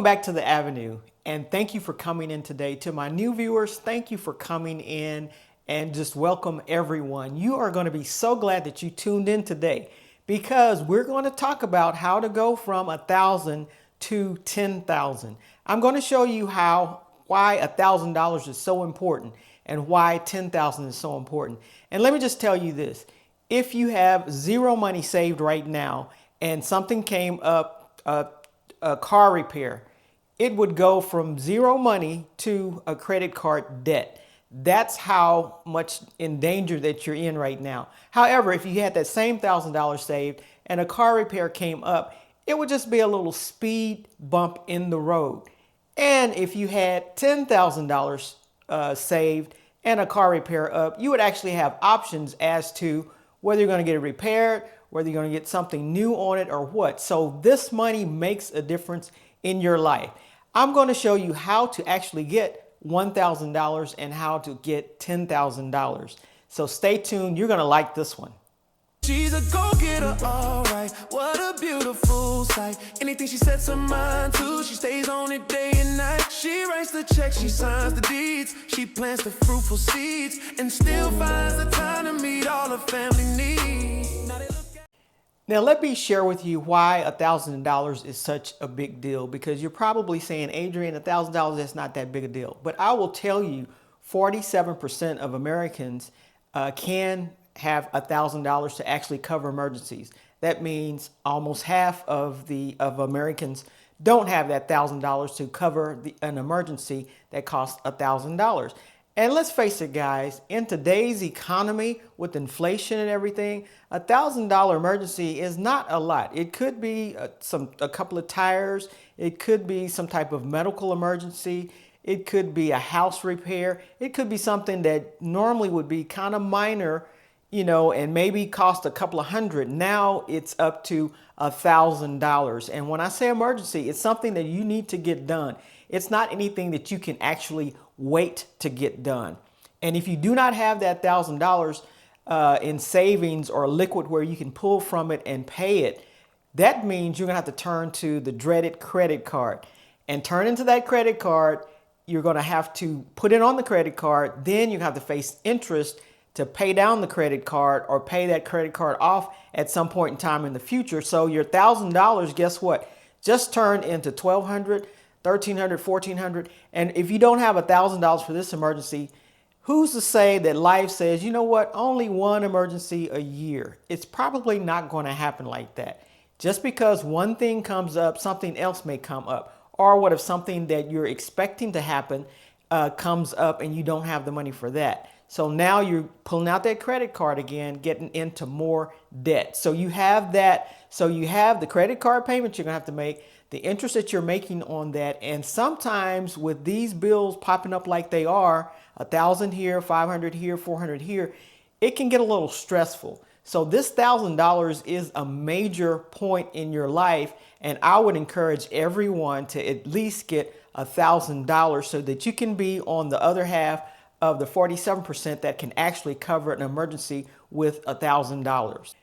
Welcome back to the Avenue, and thank you for coming in today. To my new viewers, thank you for coming in and just welcome everyone. You are going to be so glad that you tuned in today because we're going to talk about how to go from 1,000 to 10,000. I'm going to show you why $1,000 is so important and why 10,000 is so important. And let me just tell you this. If you have zero money saved right now and something came up, a car repair, it would go from zero money to a credit card debt. That's how much in danger that you're in right now. However, if you had that same $1,000 saved and a car repair came up, it would just be a little speed bump in the road. And if you had $10,000 saved and a car repair up, you would actually have options as to whether you're going to get it repaired, whether you're going to get something new on it or what. So this money makes a difference in your life. I'm going to show you how to actually get $1,000 and how to get $10,000. So stay tuned. You're going to like this one. She's a go-getter, alright. What a beautiful sight. Anything she sets her mind to, she stays on it day and night. She writes the checks, she signs the deeds. She plants the fruitful seeds and still finds the time to meet all her family needs. Now let me share with you why $1,000 is such a big deal, because you're probably saying, Adrian, $1,000 is not that big a deal. But I will tell you, 47% of Americans can have $1,000 to actually cover emergencies. That means almost half of Americans don't have that $1,000 to cover an emergency that costs $1,000. And let's face it, guys, in today's economy with inflation and everything, $1,000 emergency is not a lot. It could be a couple of tires. It could be some type of medical emergency. It could be a house repair. It could be something that normally would be kind of minor, and maybe cost a couple of hundred. Now it's up to $1,000. And when I say emergency, it's something that you need to get done. It's not anything that you can actually wait to get done. And if you do not have that $1,000 in savings or liquid where you can pull from it and pay it, that means you're gonna have to turn to the dreaded credit card. And turn into that credit card, you're gonna have to put it on the credit card, then you have to face interest to pay down the credit card or pay that credit card off at some point in time in the future. So your $1,000, guess what? Just turned into $1,200, $1,300, $1,400. And if you don't have $1,000 for this emergency, who's to say that life says, you know what, only one emergency a year? It's probably not going to happen like that. Just because one thing comes up, something else may come up. Or what if something that you're expecting to happen comes up and you don't have the money for that? So now you're pulling out that credit card again, getting into more debt. So you have that. So you have the credit card payments you're going to have to make, the interest that you're making on that. And sometimes with these bills popping up like they are, 1,000 here, 500 here, 400 here, it can get a little stressful. So this $1,000 is a major point in your life. And I would encourage everyone to at least get $1,000 so that you can be on the other half of the 47% that can actually cover an emergency with $1,000.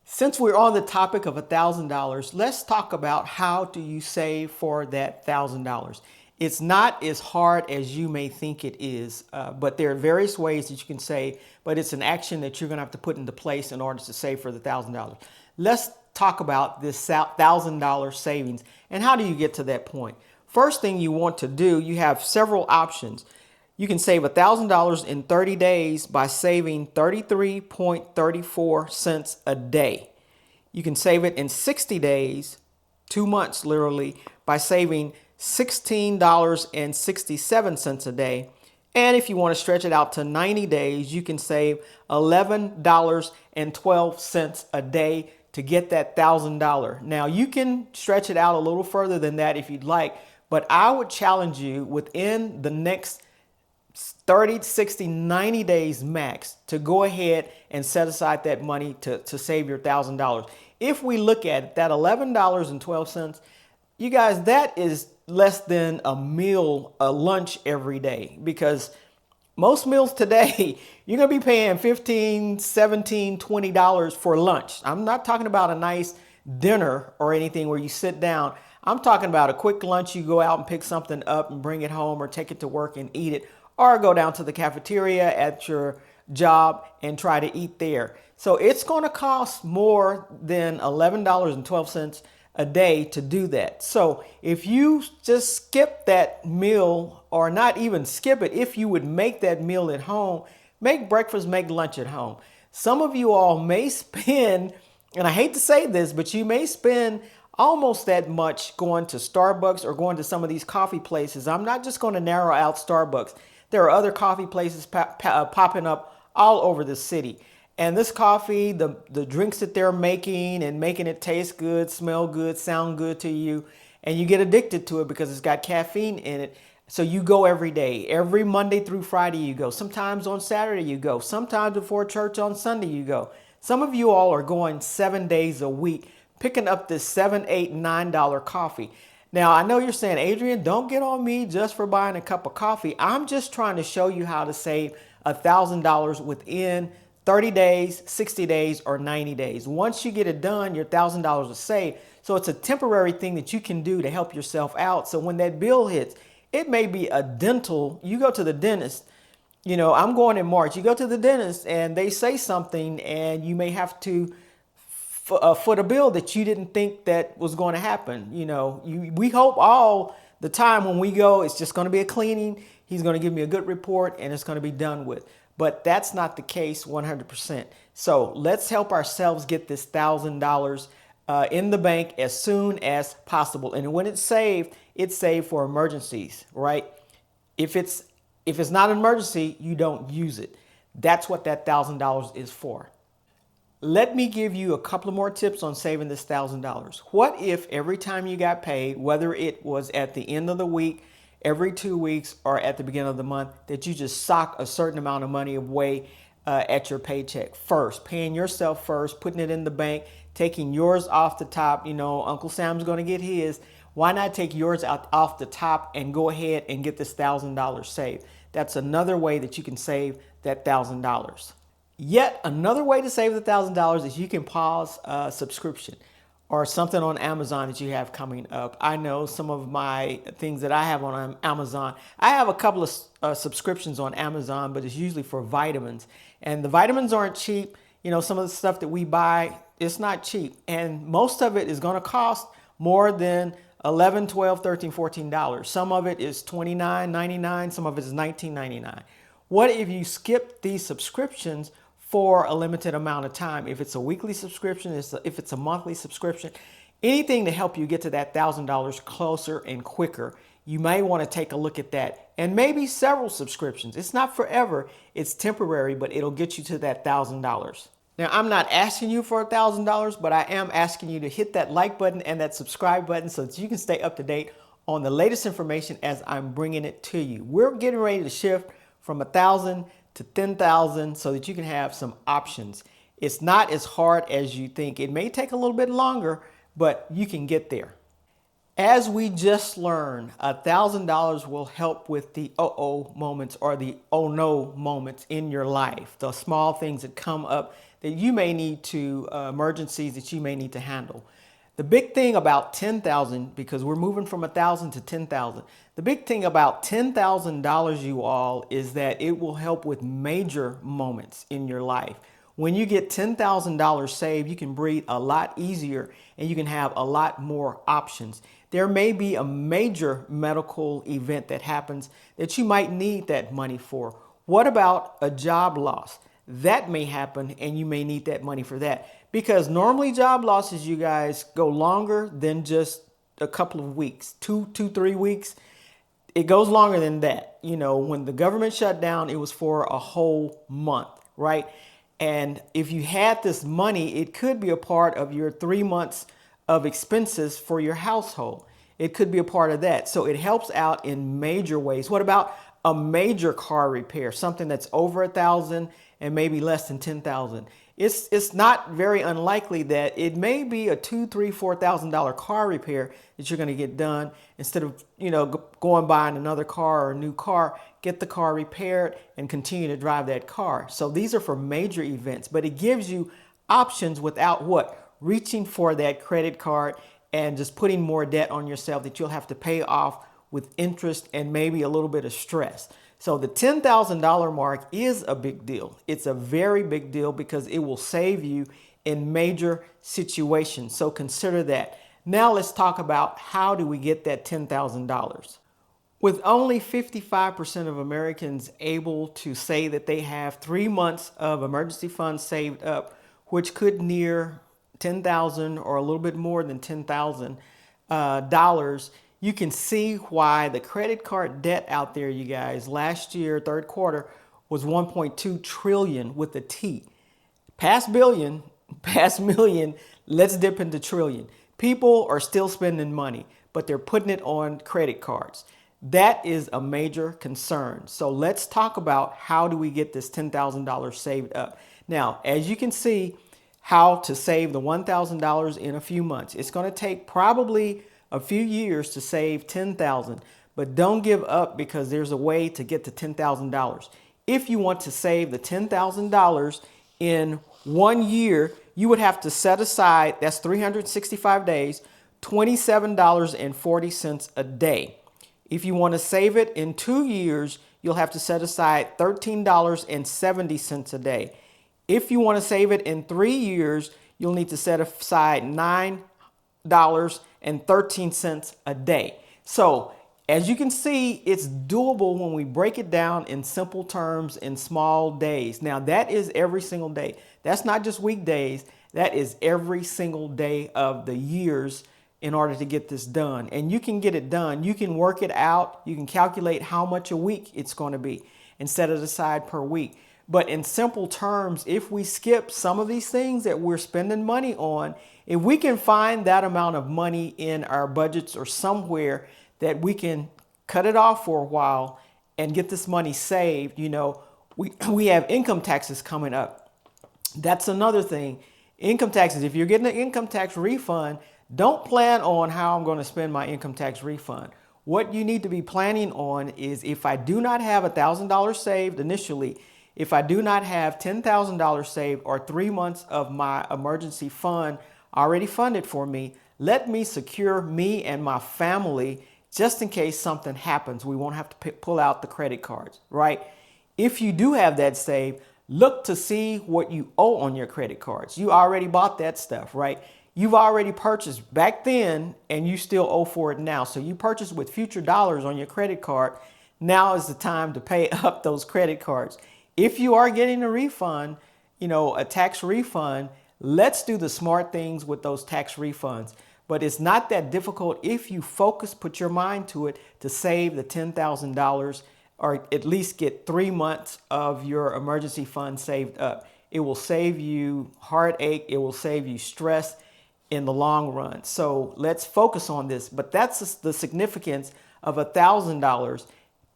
Since we're on the topic of $1,000, let's talk about how do you save for that $1,000. It's not as hard as you may think it is, but there are various ways that you can save, but it's an action that you're gonna have to put into place in order to save for the $1,000. Let's talk about this $1,000 savings and how do you get to that point. First thing you want to do, you have several options. You can save $1,000 in 30 days by saving 33.34 cents a day. You can save it in 60 days, 2 months literally, by saving $16.67 a day. And if you want to stretch it out to 90 days, you can save $11.12 a day to get that $1,000. Now you can stretch it out a little further than that if you'd like, but I would challenge you within the next 30, 60, 90 days max to go ahead and set aside that money to save your $1,000. If we look at it, that $11.12, you guys, that is less than a meal, a lunch every day, because most meals today, you're going to be paying $15, $17, $20 for lunch. I'm not talking about a nice dinner or anything where you sit down. I'm talking about a quick lunch. You go out and pick something up and bring it home or take it to work and eat it, or go down to the cafeteria at your job and try to eat there. So it's going to cost more than $11.12 a day to do that. So if you just skip that meal, or not even skip it, if you would make that meal at home, make breakfast, make lunch at home. Some of you all may spend, and I hate to say this, but you may spend almost that much going to Starbucks or going to some of these coffee places. I'm not just going to narrow out Starbucks. There are other coffee places popping up all over the city. And this coffee, the drinks that they're making and making it taste good, smell good, sound good to you, and you get addicted to it because it's got caffeine in it. So you go every day, every Monday through Friday you go. Sometimes on Saturday you go. Sometimes before church on Sunday you go. Some of you all are going 7 days a week, picking up this $7, $8, $9 coffee. Now, I know you're saying, Adrian, don't get on me just for buying a cup of coffee. I'm just trying to show you how to save $1,000 within 30 days, 60 days, or 90 days. Once you get it done, your $1,000 is saved. So it's a temporary thing that you can do to help yourself out. So when that bill hits, it may be a dental, you go to the dentist, you know, I'm going in March, you go to the dentist and they say something and you may have to foot a bill that you didn't think that was going to happen. You know, we hope all the time when we go, it's just going to be a cleaning. He's going to give me a good report and it's going to be done with. But that's not the case 100%. So let's help ourselves get this $1,000 in the bank as soon as possible. And when it's saved for emergencies, right? If it's not an emergency, you don't use it. That's what that $1,000 is for. Let me give you a couple of more tips on saving this $1,000. What if every time you got paid, whether it was at the end of the week, every 2 weeks, or at the beginning of the month, that you just sock a certain amount of money away at your paycheck first, paying yourself first, putting it in the bank, taking yours off the top. You know, Uncle Sam's going to get his. Why not take yours out off the top and go ahead and get this $1,000 saved? That's another way that you can save that $1,000. Yet another way to save the $1,000 is you can pause a subscription or something on Amazon that you have coming up. I know some of my things that I have on Amazon. I have a couple of subscriptions on Amazon, but it's usually for vitamins. And the vitamins aren't cheap. You know, some of the stuff that we buy, it's not cheap. And most of it is going to cost more than $11, $12, $13, $14. Some of it is $29.99. Some of it is $19.99. What if you skip these subscriptions for a limited amount of time? If it's a weekly subscription, if it's a monthly subscription, anything to help you get to that $1,000 closer and quicker, you may want to take a look at that. And maybe several subscriptions. It's not forever, it's temporary, but it'll get you to that $1,000. Now, I'm not asking you for $1,000, but I am asking you to hit that like button and that subscribe button so that you can stay up to date on the latest information as I'm bringing it to you. We're getting ready to shift from 1,000 to 10,000 so that you can have some options. It's not as hard as you think. It may take a little bit longer, but you can get there. As we just learned, $1,000 will help with the uh-oh moments or the oh no moments in your life. The small things that come up that you may need to, emergencies that you may need to handle. The big thing about 10,000, because we're moving from 1,000 to 10,000, the big thing about $10,000, you all, is that it will help with major moments in your life. When you get $10,000 saved, you can breathe a lot easier and you can have a lot more options. There may be a major medical event that happens that you might need that money for. What about a job loss? That may happen and you may need that money for that. Because normally job losses, you guys, go longer than just a couple of weeks, 3 weeks. It goes longer than that. You know, when the government shut down, it was for a whole month, right? And if you had this money, it could be a part of your 3 months of expenses for your household. It could be a part of that. So it helps out in major ways. What about a major car repair? Something that's over 1,000 and maybe less than 10,000. It's not very unlikely that it may be a $2,000, $3,000, $4,000 car repair that you're going to get done instead of, you know, going buying another car or a new car. Get the car repaired and continue to drive that car. So these are for major events, but it gives you options without what? Reaching for that credit card and just putting more debt on yourself that you'll have to pay off with interest and maybe a little bit of stress. So the $10,000 mark is a big deal. It's a very big deal because it will save you in major situations. So consider that. Now let's talk about how do we get that $10,000. With only 55% of Americans able to say that they have 3 months of emergency funds saved up, which could near $10,000 or a little bit more than $10,000 dollars, you can see why the credit card debt out there, you guys, last year, third quarter, was 1.2 trillion with a T. Past billion, past million, let's dip into trillion. People are still spending money, but they're putting it on credit cards. That is a major concern. So let's talk about how do we get this $10,000 saved up. Now, as you can see, how to save the $1,000 in a few months. It's going to take probably a few years to save $10,000, but don't give up because there's a way to get to $10,000. If you want to save the $10,000 in 1 year, you would have to set aside, that's 365 days, $27.40 a day. If you want to save it in 2 years, you'll have to set aside $13.70 a day. If you want to save it in 3 years, you'll need to set aside $9.13 a day. So as you can see, it's doable when we break it down in simple terms in small days. Now that is every single day. That's not just weekdays. That is every single day of the years in order to get this done. And you can get it done. You can work it out. You can calculate how much a week it's going to be and set it aside per week. But in simple terms, if we skip some of these things that we're spending money on, if we can find that amount of money in our budgets or somewhere that we can cut it off for a while and get this money saved, you know, we have income taxes coming up. That's another thing. Income taxes, if you're getting an income tax refund, don't plan on how I'm going to spend my income tax refund. What you need to be planning on is if I do not have $1,000 saved initially, if I do not have $10,000 saved or 3 months of my emergency fund already funded for me, let me secure me and my family just in case something happens. We won't have to pull out the credit cards, right? If you do have that saved, look to see what you owe on your credit cards. You already bought that stuff, right? You've already purchased back then and you still owe for it now. So you purchased with future dollars on your credit card. Now is the time to pay up those credit cards. If you are getting a refund, you know, a tax refund, let's do the smart things with those tax refunds. But it's not that difficult if you focus, put your mind to it to save the $10,000 or at least get 3 months of your emergency fund saved up. It will save you heartache. It will save you stress in the long run. So let's focus on this. But that's the significance of $1,000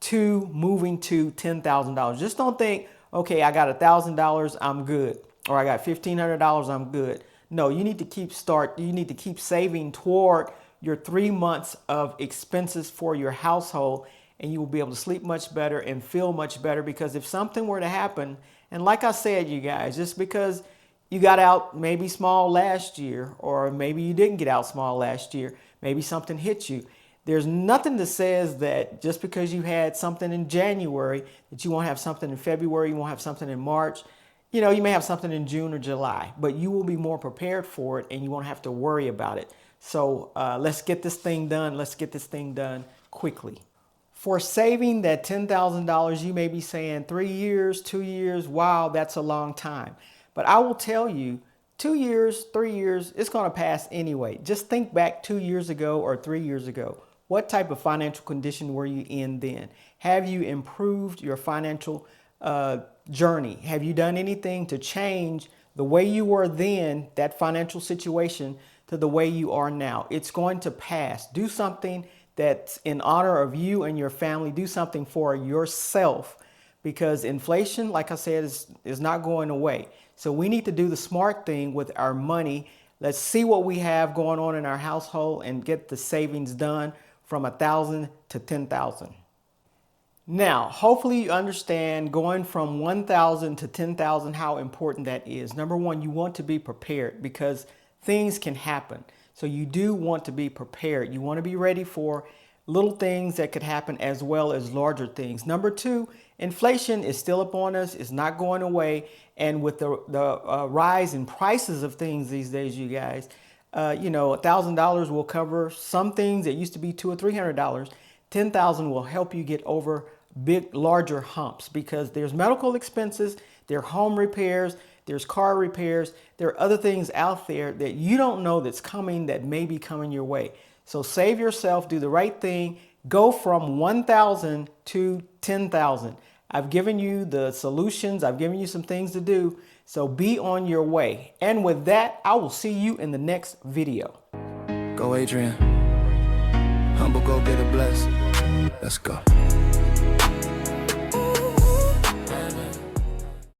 to moving to $10,000. Just don't think, okay, I got $1,000, I'm good. Or I got $1,500, I'm good. No, you need to keep saving toward your 3 months of expenses for your household, and you will be able to sleep much better and feel much better, because if something were to happen, and like I said, you guys, just because you got out maybe small last year, or maybe you didn't get out small last year, maybe something hit you. There's nothing that says that just because you had something in January that you won't have something in February, you won't have something in March. You know, you may have something in June or July, but you will be more prepared for it and you won't have to worry about it. So let's get this thing done. Let's get this thing done quickly. For saving that $10,000, you may be saying 3 years, 2 years, wow, that's a long time. But I will tell you, 2 years, 3 years, it's going to pass anyway. Just think back 2 years ago or 3 years ago. What type of financial condition were you in then? Have you improved your financial journey? Have you done anything to change the way you were then, that financial situation, to the way you are now? It's going to pass. Do something that's in honor of you and your family. Do something for yourself, because inflation, like I said, is not going away. So we need to do the smart thing with our money. Let's see what we have going on in our household and get the savings done from $1,000 to $10,000. Now, hopefully you understand going from $1,000 to $10,000, how important that is. Number one, you want to be prepared because things can happen. So you do want to be prepared. You want to be ready for little things that could happen as well as larger things. Number two, inflation is still upon us. It's not going away. And with the rise in prices of things these days, you guys, $1,000 will cover some things that used to be $200 or $300. $10,000 will help you get over larger humps, because there's medical expenses, there are home repairs, there's car repairs, there are other things out there that you don't know that's coming, that may be coming your way. So save yourself, do the right thing, go from 1,000 to 10,000. I've given you the solutions, I've given you some things to do, so be on your way. And with that, I will see you in the next video. Go Adrian. Humble, go get a bless. Let's go.